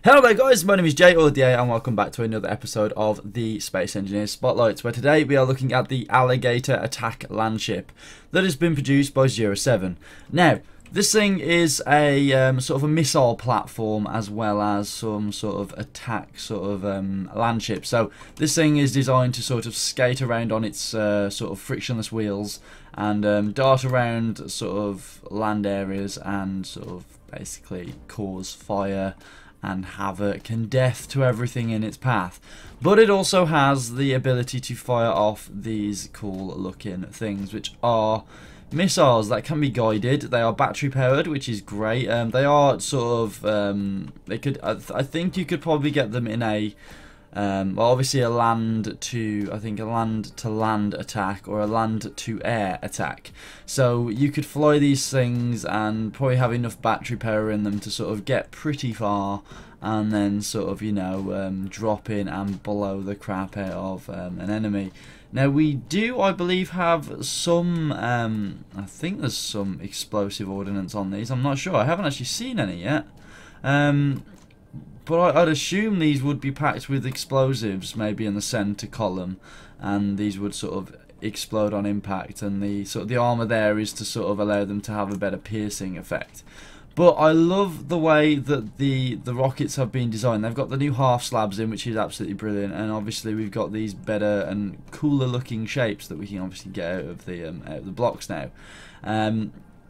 Hello there guys, my name is Jay or DA and welcome back to another episode of the Space Engineers Spotlights, where today we are looking at the Alligator Attack Landship that has been produced by jura7. Now, this thing is a sort of a missile platform as well as some sort of attack landship. So this thing is designed to sort of skate around on its sort of frictionless wheels and dart around sort of land areas and sort of basically cause fire and havoc and death to everything in its path. But it also has the ability to fire off these cool looking things, which are missiles that can be guided. They are battery powered, which is great. They are sort of they could I think you could probably get them in a well, obviously a land to land attack or a land to air attack. So you could fly these things and probably have enough battery power in them to sort of get pretty far and then sort of, you know, drop in and blow the crap out of an enemy. Now we do, I believe, have some, I think there's some explosive ordnance on these. I'm not sure. I haven't actually seen any yet. But I'd assume these would be packed with explosives, maybe in the center column, and these would sort of explode on impact. And the armor there is to sort of allow them to have a better piercing effect. But I love the way that the rockets have been designed. They've got the new half slabs in, which is absolutely brilliant, and obviously we've got these better and cooler looking shapes that we can obviously get out of the blocks now.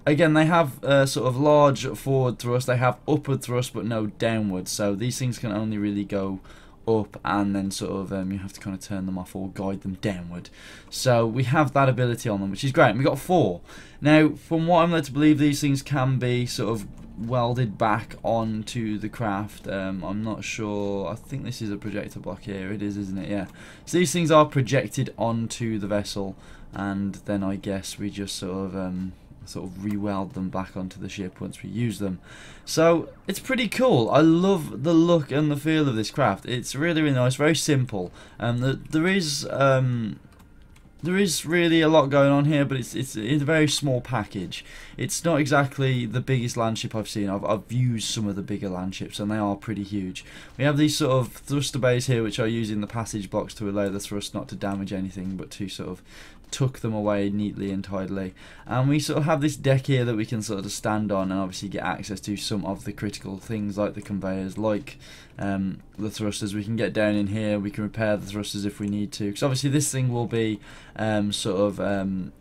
Again, they have sort of large forward thrust, they have upward thrust but no downward, so these things can only really go up and then sort of you have to kind of turn them off or guide them downward. So we have that ability on them, which is great. And we've got 4. Now, from what I'm led to believe, these things can be sort of welded back onto the craft. I'm not sure. I think this is a projector block here. It is, isn't it? Yeah. So these things are projected onto the vessel, and then I guess we just sort of re-weld them back onto the ship once we use them. So it's pretty cool. I love the look and the feel of this craft. It's really, really nice, very simple. There is really a lot going on here, but it's a very small package. It's not exactly the biggest landship I've seen. I've used some of the bigger landships and they are pretty huge. We have these sort of thruster bays here, which are using the passage blocks to allow the thrust not to damage anything, but to sort of tuck them away neatly and tidily. And we sort of have this deck here that we can sort of stand on and obviously get access to some of the critical things like the conveyors, like the thrusters. We can get down in here, we can repair the thrusters if we need to, because obviously this thing will be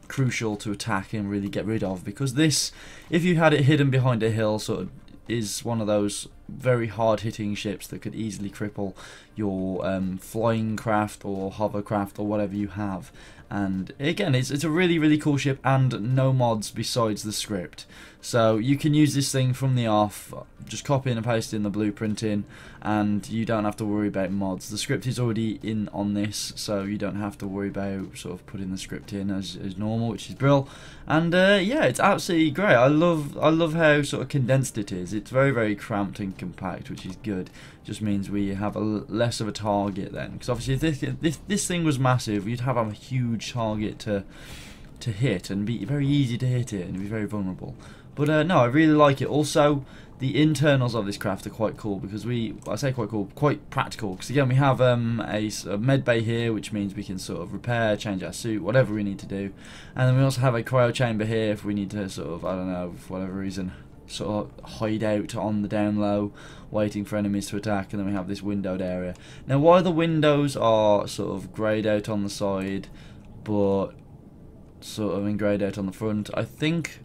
crucial to attack and really get rid of, because this, if you had it hidden behind a hill, sort of is one of those very hard hitting ships that could easily cripple your flying craft or hovercraft or whatever you have. And again, it's a really, really cool ship and no mods besides the script. So you can use this thing from the off, just copy and paste in the blueprint in, and you don't have to worry about mods. The script is already in on this, so you don't have to worry about sort of putting the script in as normal, which is brilliant. And yeah, it's absolutely great. I love how sort of condensed it is. It's very, very cramped and compact, which is good. Just means we have less of a target then, because obviously if this thing was massive, you'd have a huge target to hit and be very easy to hit it and be very vulnerable. But no, I really like it. Also, the internals of this craft are quite cool, because I say quite cool, quite practical, because again we have a med bay here, which means we can sort of repair, change our suit, whatever we need to do. And then we also have a cryo chamber here if we need to sort of, I don't know, for whatever reason, sort of hide out on the down low, waiting for enemies to attack. And then we have this windowed area. Now, while the windows are sort of greyed out on the side, but sort of greyed out on the front, I think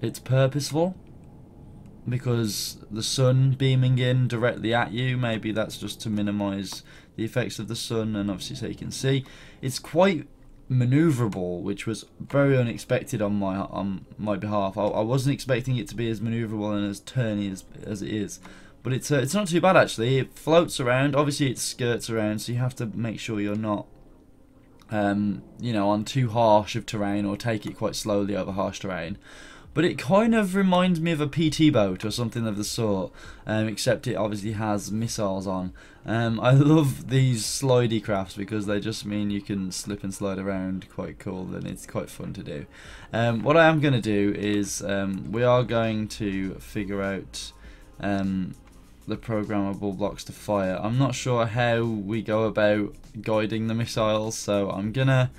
it's purposeful, because the sun beaming in directly at you, maybe that's just to minimise the effects of the sun, and obviously so you can see. It's quite maneuverable, which was very unexpected on my behalf. I wasn't expecting it to be as maneuverable and as turny as it is, but it's not too bad actually. It floats around, obviously it skirts around, so you have to make sure you're not you know, on too harsh of terrain, or take it quite slowly over harsh terrain. But it kind of reminds me of a PT boat or something of the sort, except it obviously has missiles on. I love these slidey crafts because they just mean you can slip and slide around quite cool, and it's quite fun to do. What I am going to do is we are going to figure out the programmable blocks to fire. I'm not sure how we go about guiding the missiles, so I'm gonna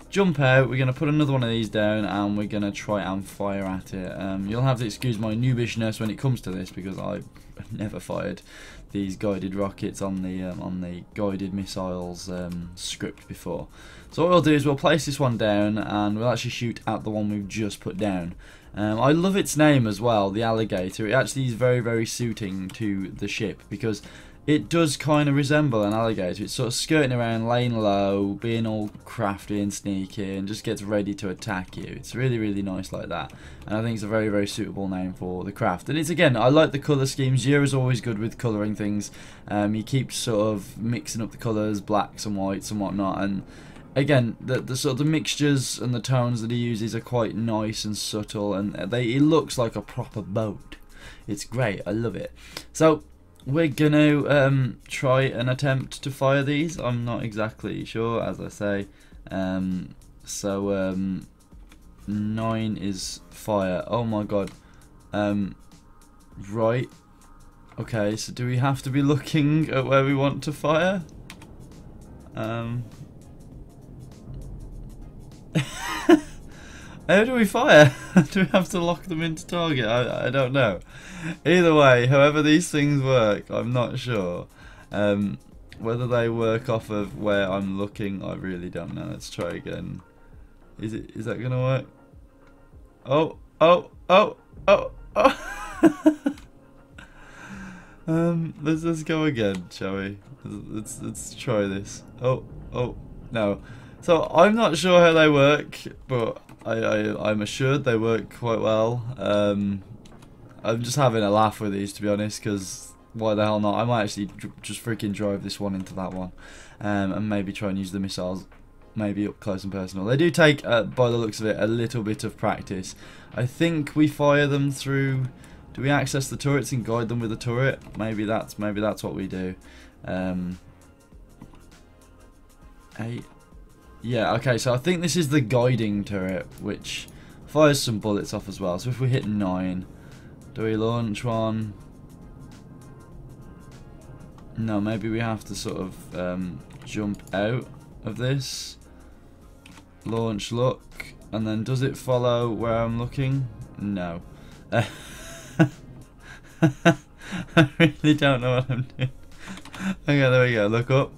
jump out, we're gonna put another one of these down, and we're gonna try and fire at it. You'll have to excuse my noobishness when it comes to this, because I've never fired these guided rockets on the guided missiles script before. So what we'll do is we'll place this one down, and we'll actually shoot at the one we've just put down. I love its name as well, the Alligator. It actually is very, very suiting to the ship, because it does kind of resemble an alligator. It's sort of skirting around, laying low, being all crafty and sneaky, and just gets ready to attack you. It's really, really nice like that, and I think it's a very, very suitable name for the craft. And it's, again, I like the colour schemes. Jura's always good with colouring things. You keep sort of mixing up the colours, blacks and whites and whatnot, and again, the sort of the mixtures and the tones that he uses are quite nice and subtle, and it looks like a proper boat. It's great, I love it. So we're gonna try an attempt to fire these. I'm not exactly sure, as I say. 9 is fire. Oh my god. Right. Okay, so do we have to be looking at where we want to fire? How do we fire? Do we have to lock them into target? I don't know. Either way, however these things work, I'm not sure. Whether they work off of where I'm looking, I really don't know. Let's try again. Is that gonna work? Oh. Let's go again, shall we? Let's try this. Oh, no. So I'm not sure how they work, but I'm assured they work quite well. I'm just having a laugh with these, to be honest, because why the hell not? I might actually just freaking drive this one into that one, and maybe try and use the missiles maybe up close and personal. They do take, by the looks of it, a little bit of practice. I think we fire them through. Do we access the turrets and guide them with the turret? Maybe that's what we do. 8. Yeah, okay, so I think this is the guiding turret, which fires some bullets off as well. So if we hit 9, do we launch one? No, maybe we have to sort of jump out of this. Launch, look, and then does it follow where I'm looking? No. I really don't know what I'm doing. Okay, there we go, look up.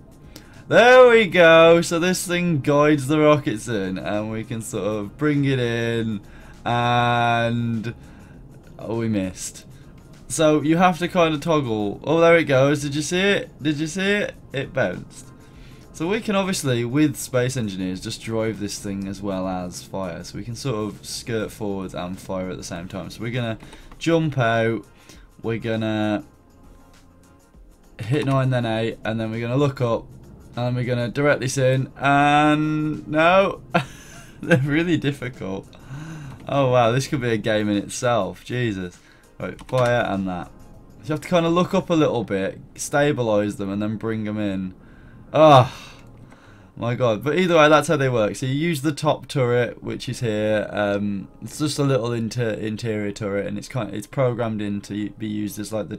There we go. So this thing guides the rockets in, and we can sort of bring it in, and oh, we missed. So you have to kind of toggle. Oh, there it goes. Did you see it? Did you see it? It bounced. So we can obviously, with Space Engineers, just drive this thing as well as fire. So we can sort of skirt forwards and fire at the same time. So we're gonna jump out. We're gonna hit 9, then 8, and then we're gonna look up. And we're going to direct this in, and no, they're really difficult. Oh wow, this could be a game in itself, Jesus. Right, fire and that. So you have to kind of look up a little bit, stabilise them, and then bring them in. Oh my god, but either way, that's how they work. So you use the top turret, which is here. It's just a little interior turret, and it's programmed in to be used as like the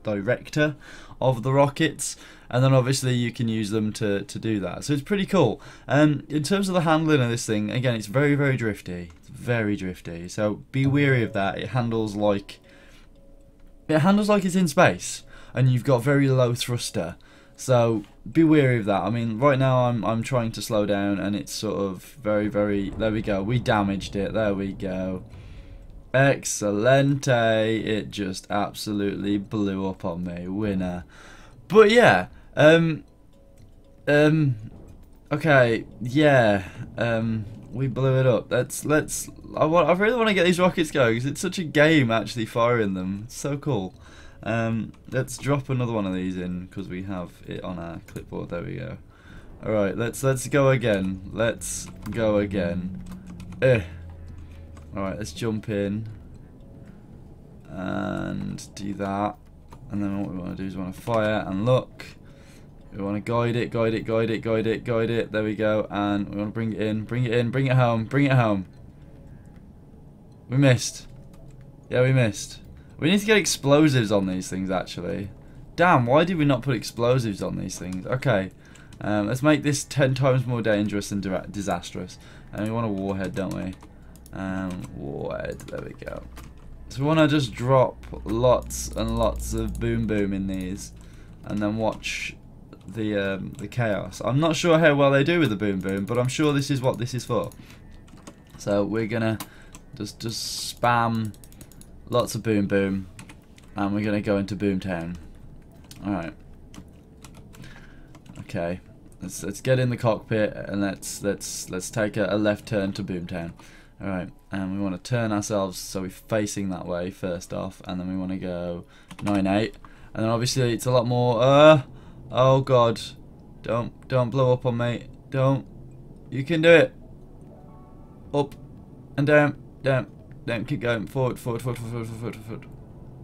director of the rockets. And then obviously you can use them to do that. So it's pretty cool. In terms of the handling of this thing, again, it's very, very drifty. It's very drifty. So be wary of that. It handles like it's in space, and you've got very low thruster. So be wary of that. I mean, right now I'm trying to slow down, and it's sort of very, very. There we go. We damaged it. There we go. Excelente. It just absolutely blew up on me. Winner. But yeah, okay, yeah, we blew it up. I really want to get these rockets going, because it's such a game actually firing them. It's so cool. Let's drop another one of these in, because we have it on our clipboard. There we go. All right, let's go again. Let's go again. All right, let's jump in and do that. And then what we want to do is we want to fire and look. We want to guide it. There we go. And we want to bring it in, bring it home. We missed. Yeah, we missed. We need to get explosives on these things, actually. Damn, why did we not put explosives on these things? Okay, let's make this 10 times more dangerous and disastrous. And we want a warhead, don't we? Warhead, there we go. So we want to just drop lots and lots of boom boom in these, and then watch the chaos. I'm not sure how well they do with the boom boom, but I'm sure this is what this is for. So we're gonna just spam lots of boom boom, and we're gonna go into Boomtown. All right. Okay. Let's get in the cockpit and let's take a left turn to Boomtown. All right. And we want to turn ourselves so we're facing that way first off, and then we want to go 9-8, and then obviously it's a lot more. Oh God, don't blow up on me. Don't. You can do it. Up and down, down, down. Keep going forward, forward, forward, forward, forward, forward.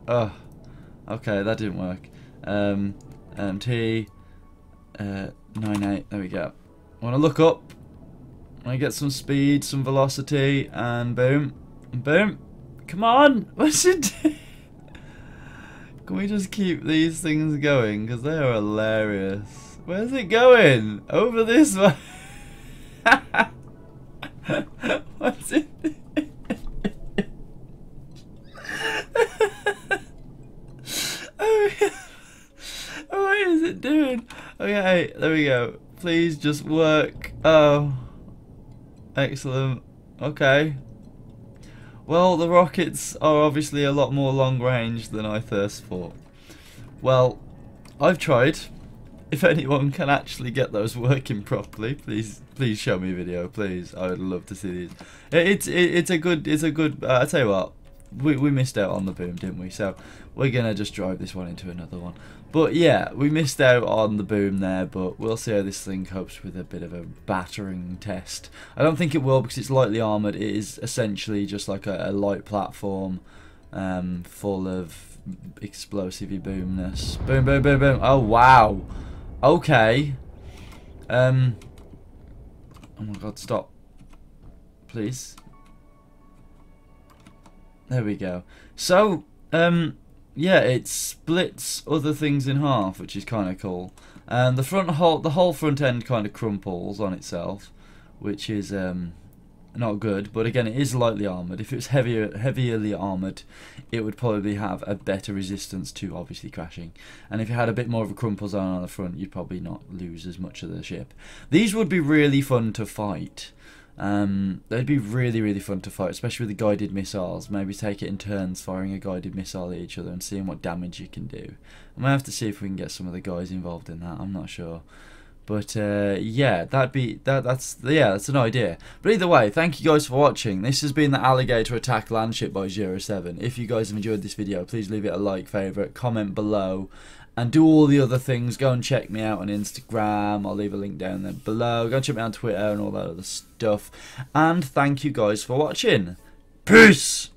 Oh, okay, that didn't work. T 9-8. There we go. I want to look up. I get some speed, some velocity, and boom, boom. Come on, what's it doing? Can we just keep these things going? Because they are hilarious. Where's it going? Over this way. What's it doing? What is it doing? Okay, there we go. Please just work. Oh. Excellent. Okay. Well, the rockets are obviously a lot more long range than I first thought. Well, I've tried. If anyone can actually get those working properly, please show me a video, please. I would love to see these. It's a good. I tell you what, we missed out on the boom, didn't we? So we're gonna just drive this one into another one. But yeah, we missed out on the boom there, but we'll see how this thing copes with a bit of a battering test. I don't think it will because it's lightly armoured. It is essentially just like a light platform full of explosive-y boomness. Boom, boom, boom, boom. Oh, wow. Okay. Oh my God, stop. Please. There we go. So, yeah, it splits other things in half, which is kind of cool. And the whole front end kind of crumples on itself, which is not good. But again, it is lightly armoured. If it was heavily armoured, it would probably have a better resistance to obviously crashing. And if you had a bit more of a crumple zone on the front, you'd probably not lose as much of the ship. These would be really fun to fight. They'd be really fun to fight, especially with the guided missiles. Maybe take it in turns firing a guided missile at each other and seeing what damage you can do. I might have to see if we can get some of the guys involved in that. I'm not sure, but yeah, that's an idea. But either way, thank you guys for watching. This has been the Alligator Attack Landship by jura7. If you guys have enjoyed this video, please leave it a like, favourite, comment below, and do all the other things. Go and check me out on Instagram. I'll leave a link down there below. Go and check me out on Twitter and all that other stuff. And thank you guys for watching. Peace!